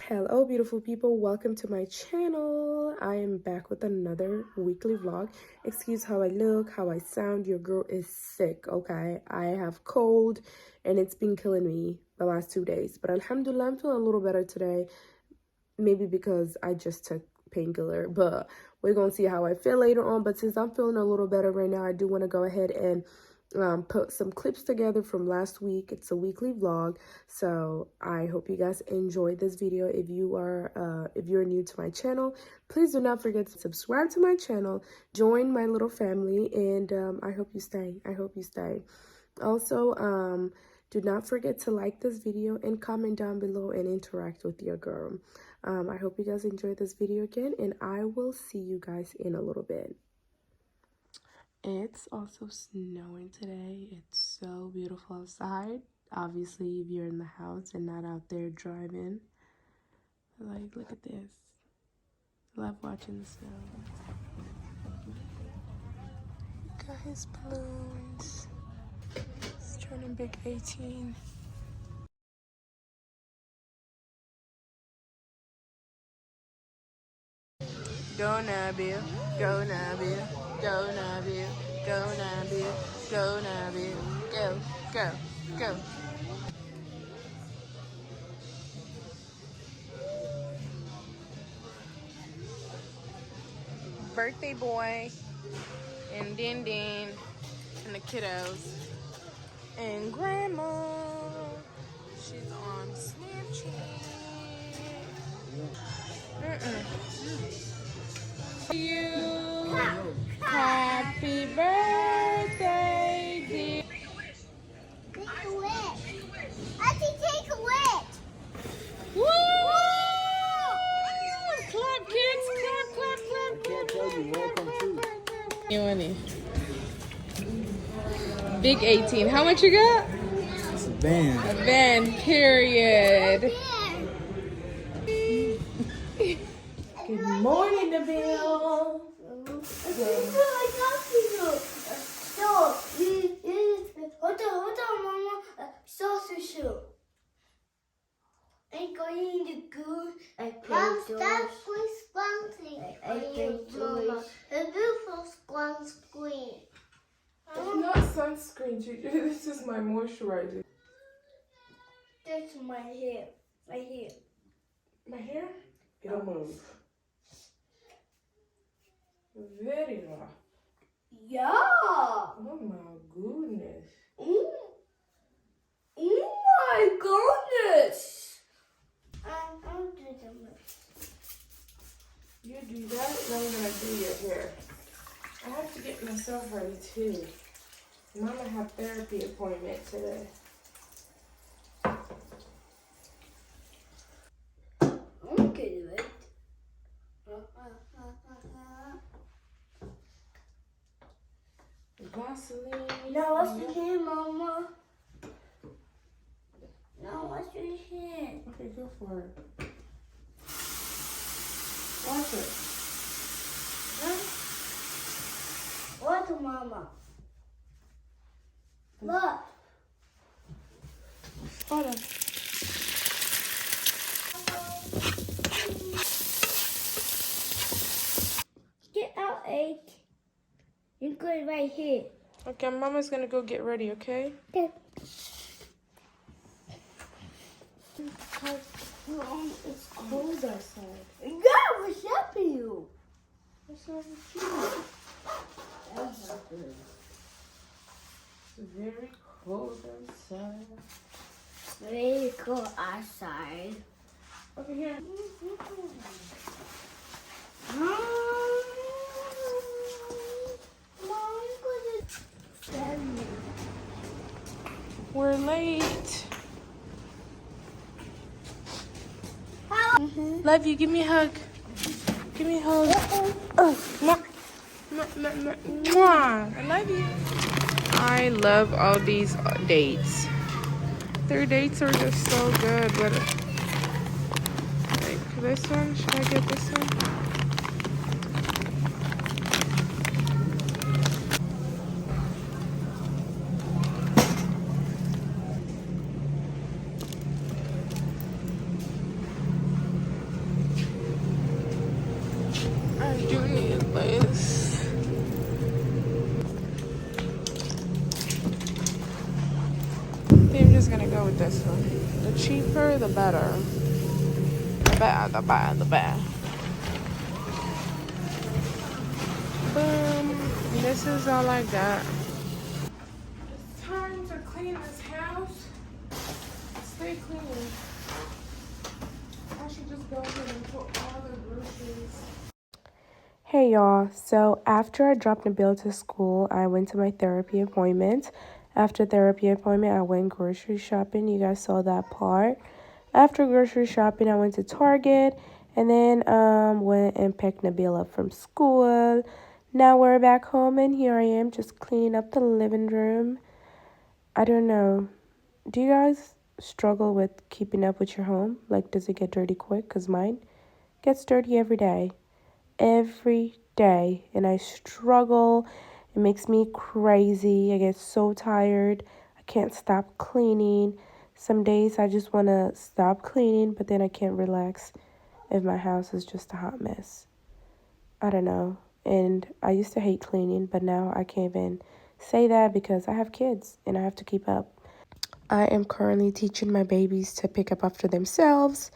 Hello beautiful people, welcome to my channel. I am back with another weekly vlog. Excuse how I look, how I sound. Your girl is sick, okay? I have cold and it's been killing me the last 2 days, but alhamdulillah, I'm feeling a little better today. Maybe because I just took painkiller, but we're gonna see how I feel later on. But since I'm feeling a little better right now, I do want to go ahead and put some clips together from last week. It's a weekly vlog, so I hope you guys enjoyed this video. If you're new to my channel, please do not forget to subscribe to my channel, join my little family, and I hope you stay. Also, do not forget to like this video and comment down below and interact with your girl. I hope you guys enjoyed this video again, and I will see you guys in a little bit. It's also snowing today. It's so beautiful outside. Obviously, if you're in the house and not out there driving. Like, look at this. Love watching the snow. Got his balloons. He's turning big 18. Go Nabil, go Nabil, go Nabil, go Nabil, go Nabil, go, go, go. Birthday boy and Din Din and the kiddos and grandma. She's on Snapchat. You happy birthday, dear. Take a wish. I can take a wish. Woo! Clap, kids! Clap, clap, clap, clap, clap, clap, clap. You want it? Big 18. How much you got? It's a van. A van, period. Good morning, Nabil. Hold on, Mama. Sausage soup. I'm going to go. Mom, stop squeezing. Mama. The beautiful sunscreen. It's not sunscreen, Gigi. This is my moisturizer. That's my hair. My hair. My hair? It'll move. Very rough. Yeah. Oh my goodness. Oh my goodness. I'll do them. You do that, and I'm gonna do your hair. I have to get myself ready too. Mama have therapy appointment today. Okay, right? Vaseline. Now wash your hair, Mama. Now wash your hair. Okay, go for it. Wash it. Huh? What, Mama? Look. Hold on. Get out, egg. You're good right here. Okay, Mama's gonna go get ready, okay? Okay. It's cold outside. Yeah, what's up with you? What's up with you? It's very cold outside. Very cold outside. Over here. We're late. Love you. Give me a hug. Give me a hug. Mwah. Mwah. I love you. I love all these dates. Their dates are just so good. But like this one, should I get this one? think I'm just gonna go with this one. The cheaper, the better. The better, the better, the better. Boom. And this is all I got. It's time to clean this house. Stay clean. I should just go ahead and put all the groceries. Hey y'all, so after I dropped Nabil to school, I went to my therapy appointment. After therapy appointment, I went grocery shopping. You guys saw that part. After grocery shopping, I went to Target and then went and picked Nabil up from school. Now we're back home and here I am just cleaning up the living room. I don't know. Do you guys struggle with keeping up with your home? Like, does it get dirty quick? Because mine gets dirty every day. Every day. And I struggle. It makes me crazy. I get so tired. I can't stop cleaning. Some days I just want to stop cleaning, but then I can't relax if my house is just a hot mess. I don't know. And I used to hate cleaning, but now I can't even say that because I have kids and I have to keep up. I am currently teaching my babies to pick up after themselves.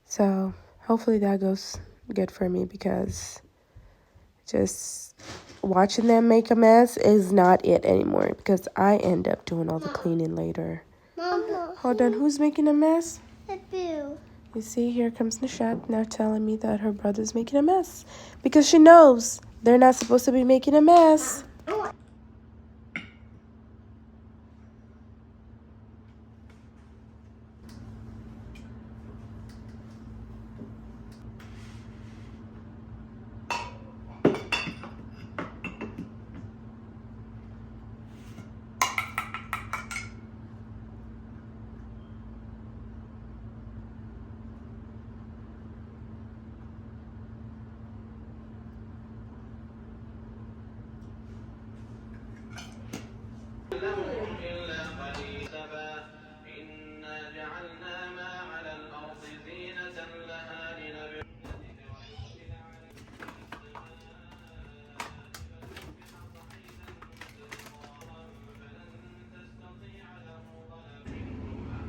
So hopefully that goes good for me because just watching them make a mess is not it anymore because I end up doing all the cleaning later. Mama. Hold on, who's making a mess? Boo. You see, here comes Nishat now telling me that her brother's making a mess because she knows they're not supposed to be making a mess.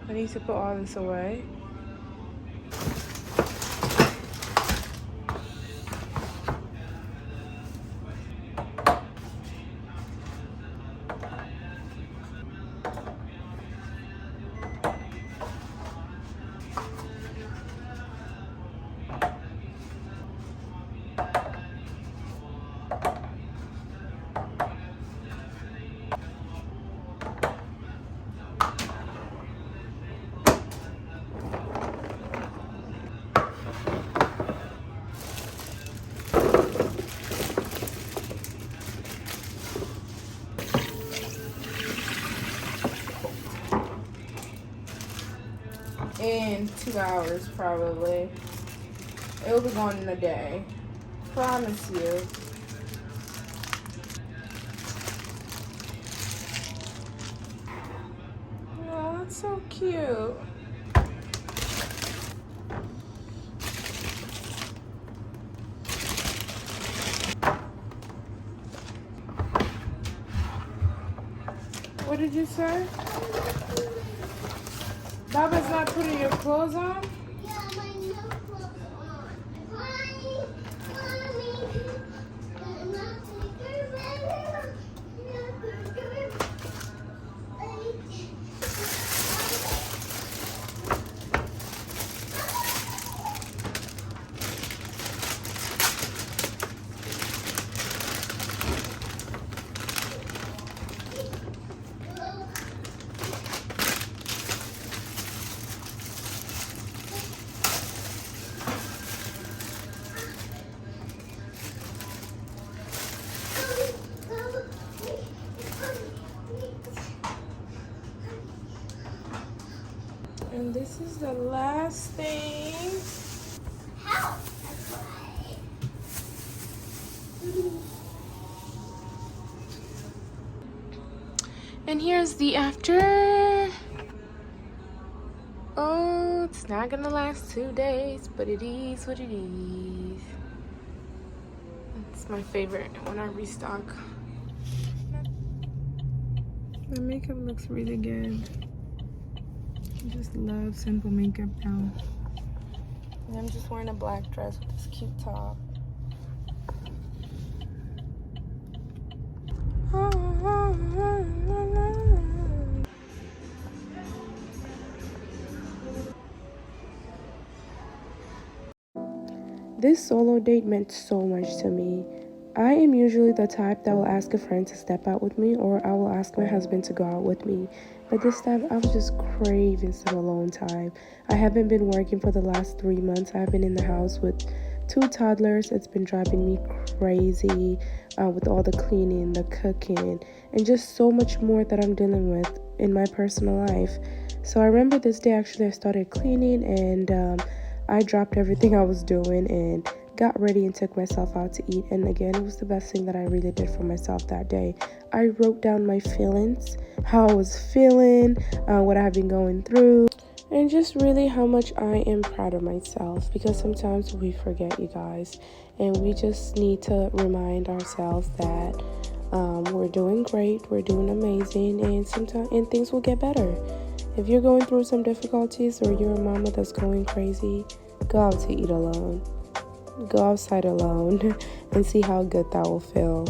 I need to put all this away. In 2 hours, probably. It'll be gone in a day. Promise you. Oh, that's so cute. What did you say? Baba's not putting your clothes on? Yeah, my notebook on. Mommy, mommy. And this is the last thing. Help! And here's the after. Oh, it's not gonna last 2 days, but it is what it is. It's my favorite when I restock. My makeup looks really good. I just love simple makeup now. And I'm just wearing a black dress with this cute top. This solo date meant so much to me. I am usually the type that will ask a friend to step out with me, or I will ask my husband to go out with me. But this time I was just craving some alone time. I haven't been working for the last 3 months. I've been in the house with 2 toddlers. It's been driving me crazy with all the cleaning, the cooking, and just so much more that I'm dealing with in my personal life. So I remember this day actually I started cleaning, and I dropped everything I was doing and got ready and took myself out to eat. And again, it was the best thing that I really did for myself that day. I wrote down my feelings, how I was feeling, what I've been going through, and just really how much I am proud of myself, because sometimes we forget, you guys, and we just need to remind ourselves that we're doing great, we're doing amazing, and things will get better. If you're going through some difficulties, or you're a mama that's going crazy, go out to eat alone. Go outside alone and see how good that will feel.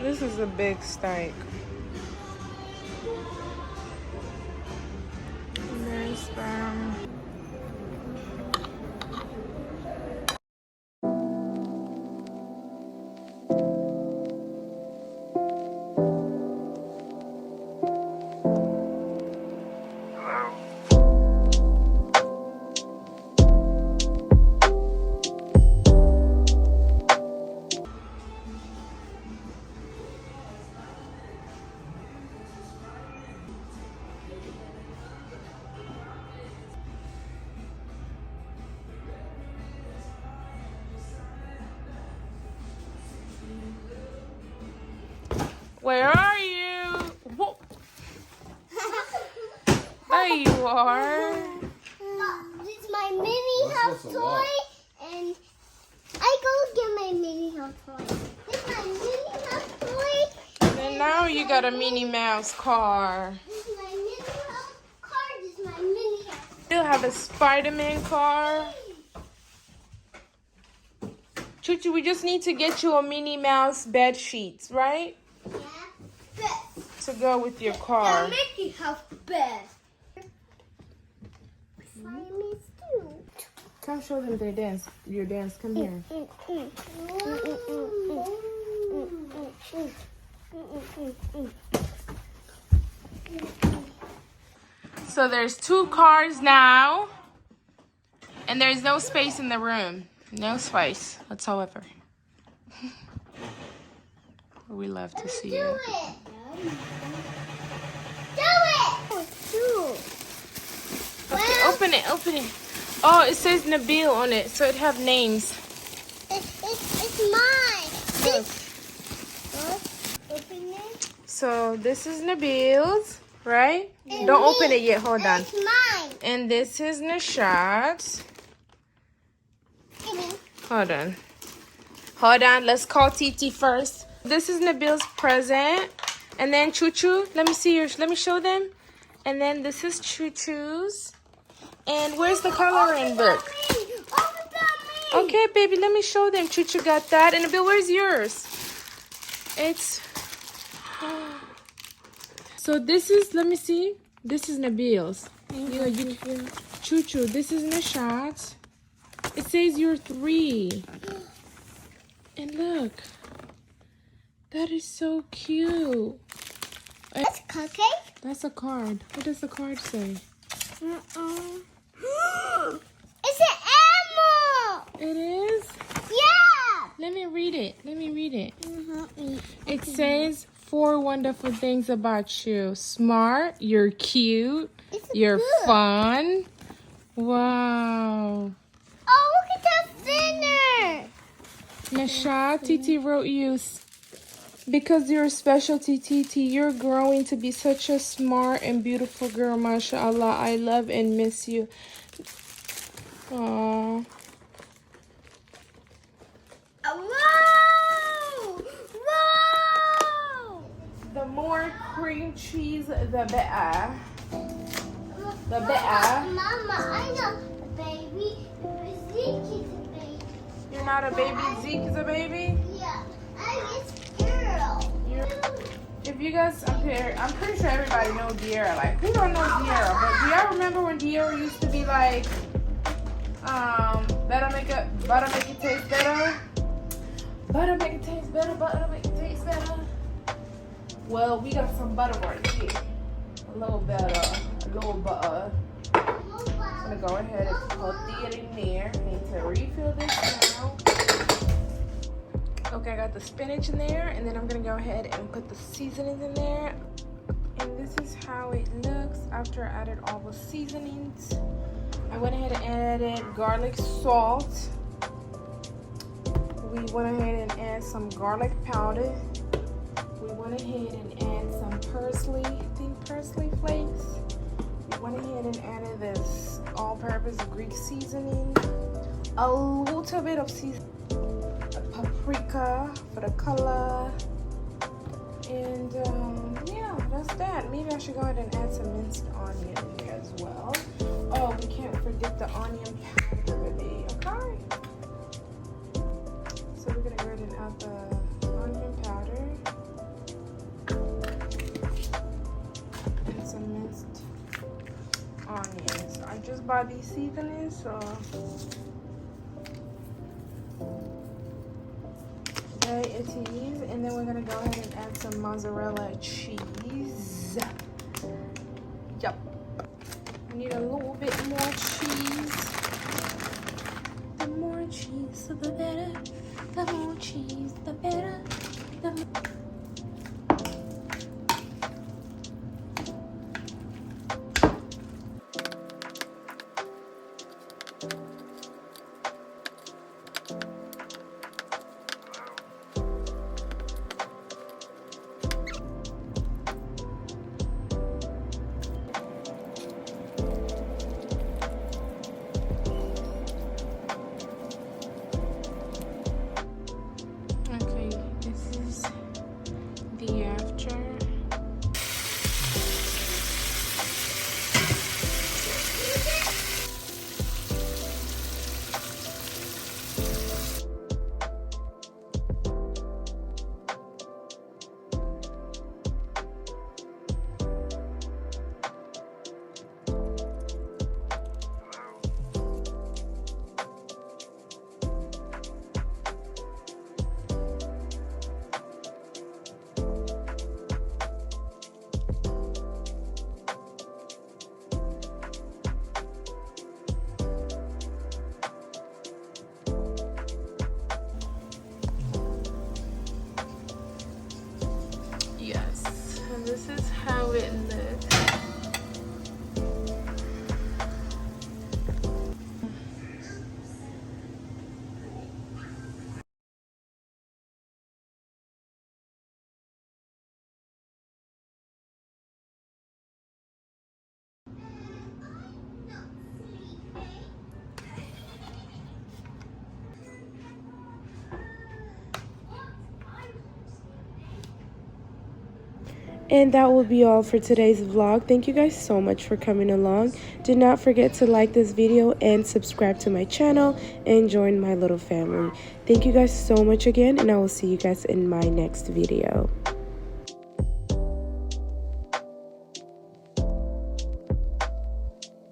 This is a big steak. There's Where are you? Whoa. There you are. This is my mini house toy, and I go get my mini house toy. This is my mini house toy. And then now you got a Minnie Mouse car. This is my mini house car. This is my mini house. You have a Spider-Man car. Chuchu, we just need to get you a Minnie Mouse bed sheets, right? Yeah, best. To go with your car. The Mickey House best. Fireman's too. Come show them their dance. Your dance. Come here. So there's 2 cars now, and there's no space in the room. No space whatsoever. We love to see you. Okay, open it, open it. Oh, it says Nabil on it, so it have names. It's mine. Look. Open it. So this is Nabil's, right? Don't open it yet, hold on. It's mine. And this is Nishat's. Hold on. Hold on, let's call Titi first. This is Nabil's present. And then Choo-Choo, let me see yours, let me show them. And then this is Choo-Choo's. And where's the coloring book? Okay, baby, let me show them. Choo-Choo got that. And Nabil, where's yours? It's... So this is, let me see. This is Nabil's. Choo-Choo, this is Nishat's. It says you're 3. And look. That is so cute. That's a cupcake? That's a card. What does the card say? It's an animal! It is? Yeah! Let me read it. Let me read it. It says 4 wonderful things about you. Smart, you're cute, you're fun. Wow. Oh, look at that thinner! Nisha, Titi wrote you Because you're a specialty, TT. You're growing to be such a smart and beautiful girl, mashallah. I love and miss you. Aww. Whoa! Whoa! The more cream cheese, the better. The better. Mama, I know a baby. Zeke is a baby. You're not a baby. Zeke is a baby? Yeah, I'm a girl. If you guys, I'm pretty sure everybody knows Diera. Like, who don't know Diera? But do y'all remember when Diera used to be like, butter make it taste better? Butter make it taste better, butter make it taste better. Well, we got some butter right here. A little butter, a little butter. I'm gonna go ahead and put it in there. I need to refill this now. Okay, I got the spinach in there, and then I'm gonna go ahead and put the seasonings in there. And this is how it looks after I added all the seasonings. I went ahead and added garlic salt. We went ahead and add some garlic powder. We went ahead and add some parsley, parsley flakes. We went ahead and added this all-purpose Greek seasoning. A little bit of paprika for the color. And yeah, that's that. Maybe I should go ahead and add some minced onion in there as well. Oh, we can't forget the onion powder, baby. Okay. So we're gonna go ahead and add the onion powder and some minced onions. I just bought these seasonings, so very it is. And then we're gonna go ahead and add some mozzarella cheese. Yup. I need a little bit more cheese. The more cheese, the better. The more cheese, the better. The more. This is how it looks. And that will be all for today's vlog. Thank you guys so much for coming along. Do not forget to like this video and subscribe to my channel and join my little family. Thank you guys so much again, and I will see you guys in my next video.